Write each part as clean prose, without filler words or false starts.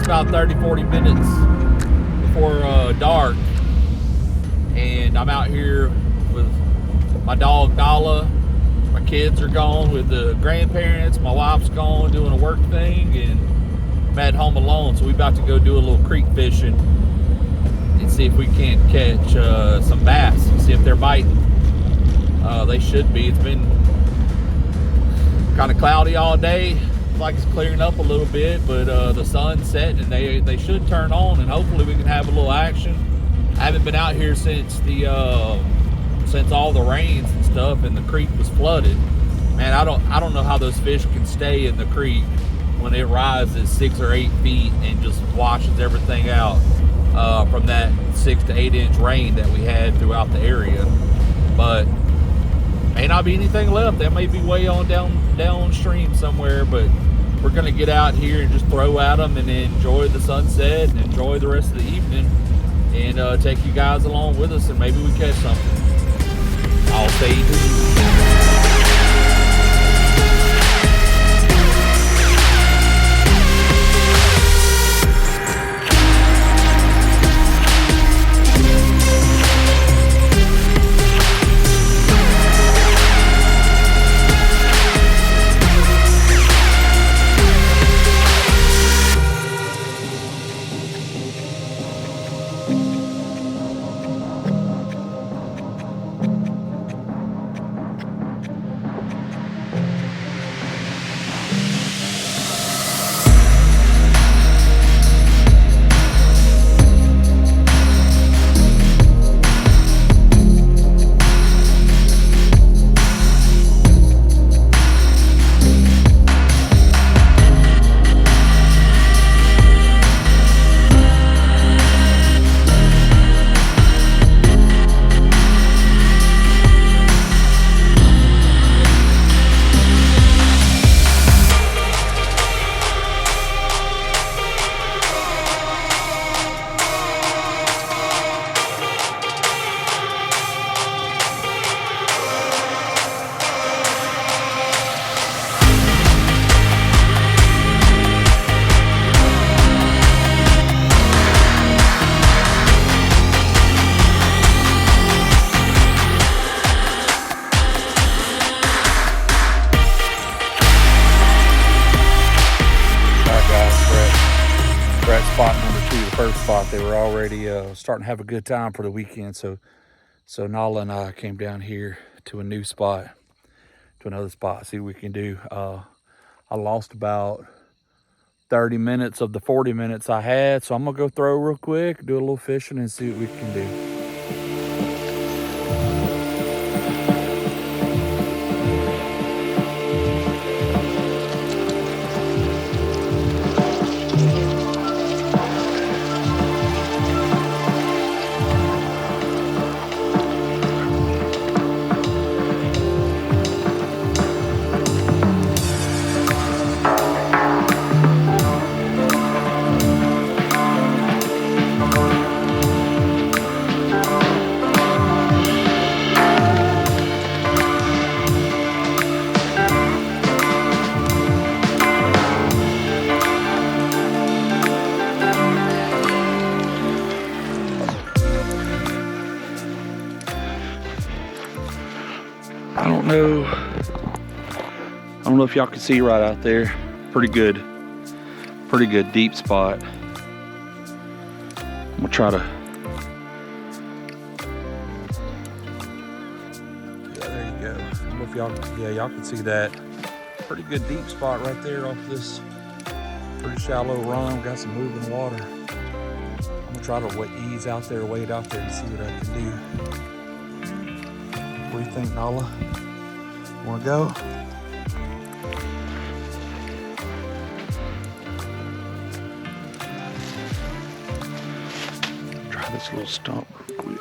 about 30-40 minutes before dark, and I'm out here with my dog Nala. My kids are gone with the grandparents. My wife's gone doing a work thing, and I'm at home alone. So we about to go do a little creek fishing and see if we can't catch some bass and see if they're biting. They should be. It's been kind of cloudy all day. It's like it's clearing up a little bit, but the sun's setting and they should turn on, and hopefully we can have a little action. I haven't been out here since all the rains and stuff, and the creek was flooded. Man, I don't know how those fish can stay in the creek when it rises 6 or 8 feet and just washes everything out from that 6 to 8 inch rain that we had throughout the area. But may not be anything left. That may be way on downstream somewhere, but we're gonna get out here and just throw at them and enjoy the sunset and enjoy the rest of the evening, and take you guys along with us, and maybe we catch something. I'll stay tuned. Spot number 2, the first spot, they were already starting to have a good time for the weekend. So Nala and I came down here to a new spot, to another spot, see what we can do. I lost about 30 minutes of the 40 minutes I had, so I'm gonna go throw real quick, do a little fishing, and see what we can do. I don't know if y'all can see right out there. Pretty good deep spot. I'm gonna try to, yeah, there you go. I don't know if y'all can see that. Pretty good deep spot right there off this pretty shallow run. Got some moving water. I'm gonna try to ease out there, wade out there, and see what I can do. What do you think, Nala? Wanna go? Try this little stump real quick.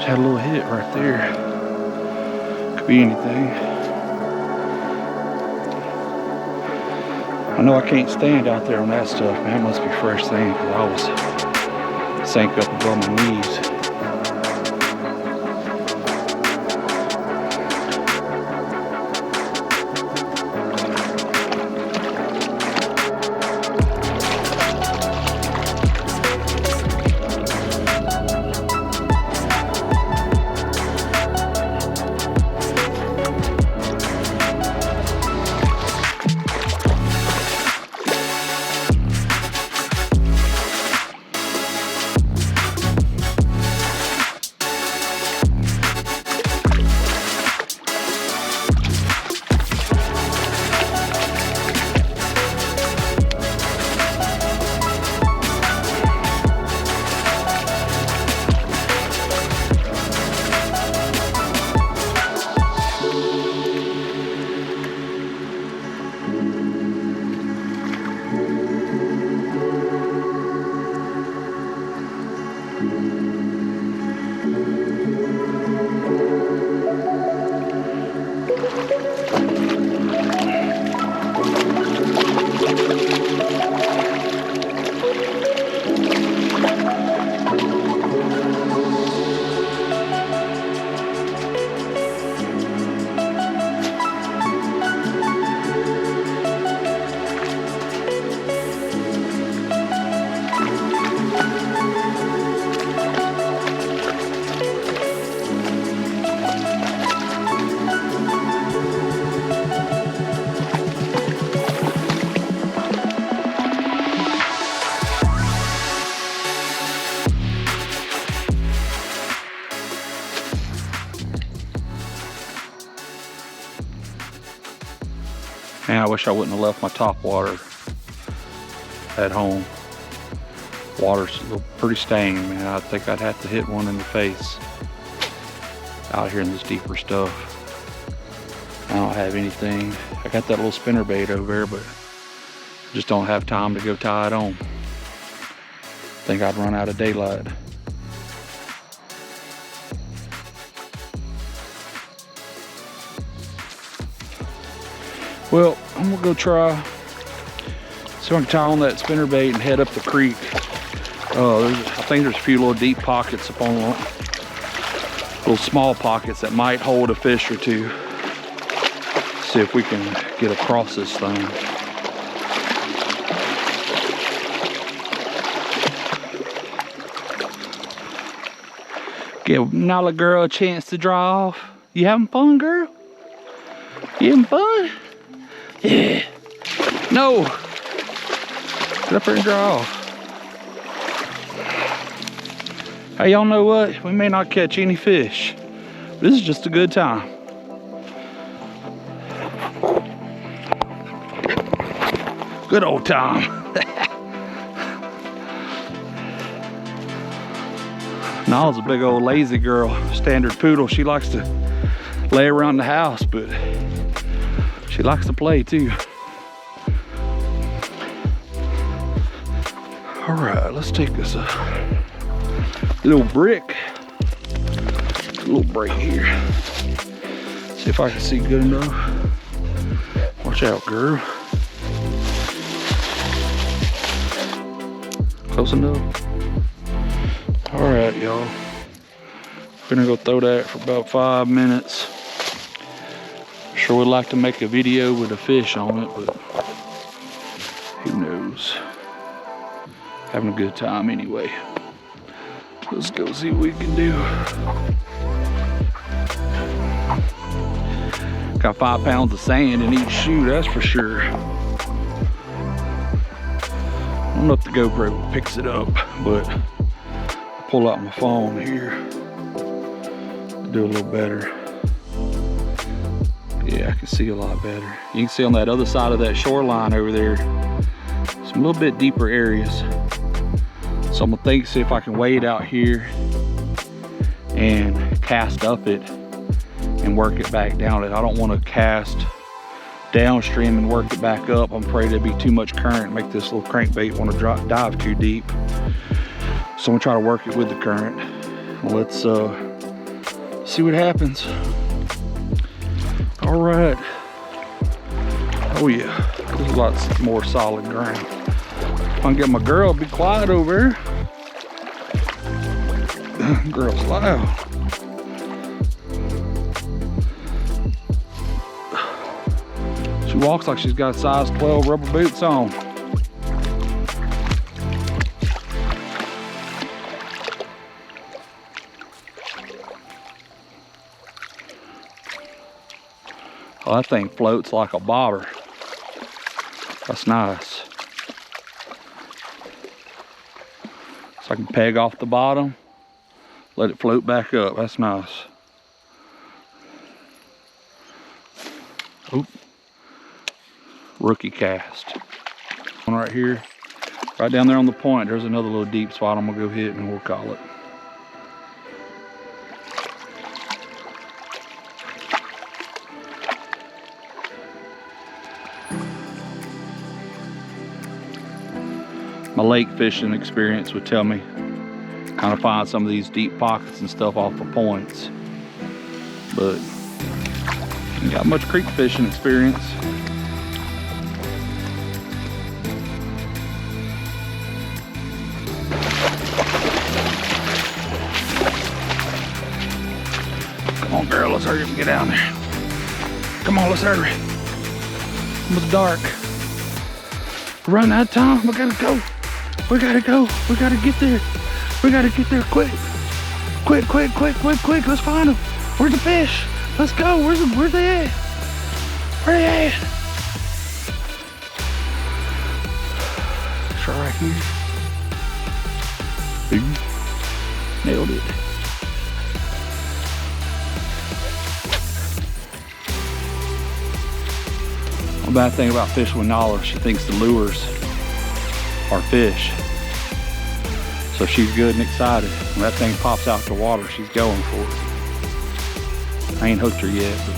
Just had a little hit right there. Could be anything. I know I can't stand out there on that stuff, man. It must be fresh sand, because I was sank up above my knees. Man, I wish I wouldn't have left my top water at home. Water's pretty stained, man. I think I'd have to hit one in the face out here in this deeper stuff. I don't have anything. I got that little spinnerbait over there, but I just don't have time to go tie it on. I think I'd run out of daylight. Well, I'm gonna go try, see if I can tie on that spinnerbait and head up the creek. I think there's a few little deep pockets up on little small pockets that might hold a fish or two. See if we can get across this thing. Give Nala girl a chance to dry off. You having fun, girl? You having fun? Yeah. No. Get up here and dry off. Hey, y'all know what? We may not catch any fish. This is just a good time. Good old time. Nala's a big old lazy girl, standard poodle. She likes to lay around the house, but she likes to play too. All right, let's take this little brick, a little break here. See if I can see good enough. Watch out, girl. Close enough. All right, y'all. We're gonna go throw that for about 5 minutes. Sure would like to make a video with a fish on it, but who knows? Having a good time anyway. Let's go see what we can do. Got 5 pounds of sand in each shoe, that's for sure. I don't know if the GoPro picks it up, but I'll pull out my phone here to do a little better. Yeah, I can see a lot better. You can see on that other side of that shoreline over there, some little bit deeper areas. So I'm gonna see if I can wade out here and cast up it and work it back down it. I don't want to cast downstream and work it back up. I'm afraid there'd be too much current and make this little crankbait want to dive too deep. So I'm gonna try to work it with the current. Let's See what happens. All right. Oh yeah, this is lots more solid ground. If I can get my girl to be quiet over here. Girl's loud. She walks like she's got size 12 rubber boots on. Oh, that thing floats like a bobber. That's nice. So I can peg off the bottom, let it float back up. That's nice. Oop. Rookie cast. One right here. Right down there on the point, there's another little deep spot I'm gonna go hit and we'll call it. My lake fishing experience would tell me kind of find some of these deep pockets and stuff off the points, but I got much creek fishing experience. Come on, girl, let's hurry up and get down there. Come on, let's hurry. It was dark. We're running out of time. We gotta go. We gotta go. We gotta get there. We gotta get there quick. Quick, quick, quick, quick, quick. Let's find them. Where's the fish? Let's go. Where's they at? Where they at? It's right here. Boom. Nailed it. The bad thing about fishing with Nala, she thinks the lures are fish. So she's good and excited. When that thing pops out the water, she's going for it. I ain't hooked her yet, but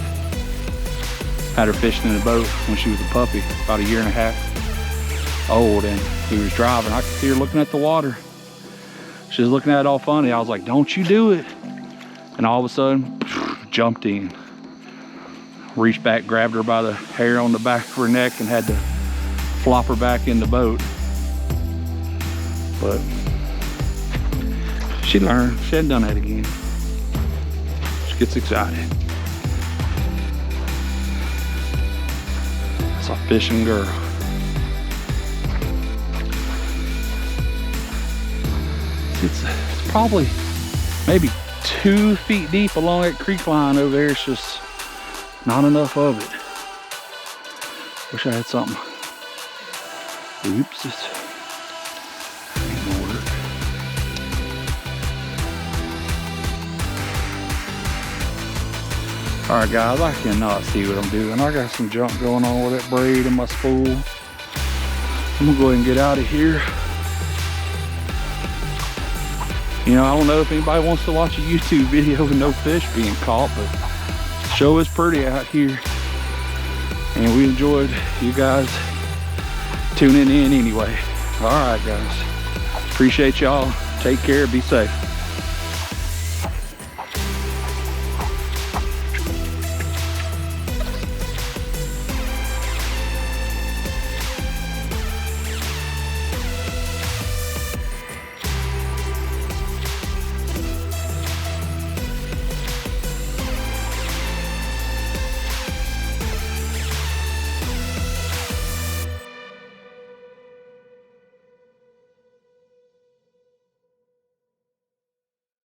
had her fishing in a boat when she was a puppy, about 1.5 years old, and he was driving. I could see her looking at the water. She was looking at it all funny. I was like, don't you do it. And all of a sudden, jumped in. Reached back, grabbed her by the hair on the back of her neck and had to flop her back in the boat. But she learned. She hadn't done that again. She gets excited. That's a fishing girl. It's probably maybe 2 feet deep along that creek line over there. It's just not enough of it. Wish I had something. Oops, it's ain't gonna work. All right, guys, I cannot see what I'm doing. I got some junk going on with that braid in my spool. I'm gonna go ahead and get out of here. You know, I don't know if anybody wants to watch a YouTube video with no fish being caught, but the show is pretty out here. And we enjoyed you guys tuning in anyway. All right, guys. Appreciate y'all. Take care. Be safe.